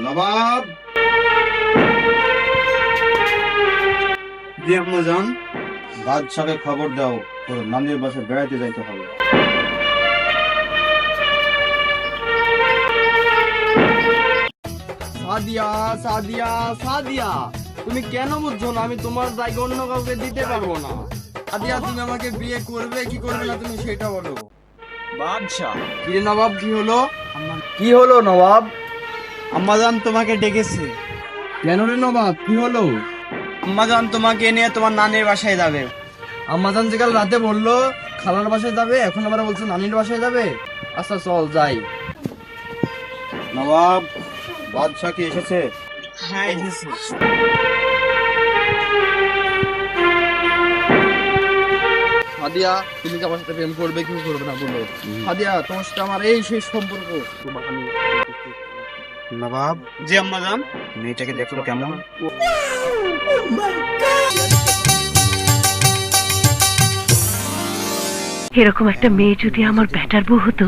নবাব। জি আম্মাজান। বাদশাকে খবর দাও, তোর নানির বাসায় বেড়াইতে যাইতে হবে। সাদিয়া, সাদিয়া, সাদিয়া, তুমি কেন বুঝছো না? আমি তোমার জায়গা অন্য কাউকে দিতে পারবো না। সাদিয়া, তুমি আমাকে বিয়ে করবে কি করবে না তুমি সেটা বলো। বাদশা, কি রে নবাব, কি হলো? কি হলো নবাব? আম্মাজান তোমাকে ডেকেছে। কেন রে নবাব, কি হলো? আম্মাজান তোমাকে নিয়ে তোমার নানির বাসায় যাবে। আম্মাজান যে কাল রাতে বললো খালার বাসায় যাবে, এখন আবার বলছো নানির বাসায় যাবে। আচ্ছা চল যাই। নবাব, বাদশা কি এসেছে? হ্যাঁ এসেছে। সাদিয়া, তুমি কি আমার সাথে প্রেম করবে কি করবে না বলো। সাদিয়া, তোমার সাথে আমার এই সেই সম্পর্ক। তোমাকে আমি নবাব, জি আম্মাজান। মেয়েটাকে দেখলো কেমন? এরকম একটা মেয়ে যদি আমার বেটার বউ হতো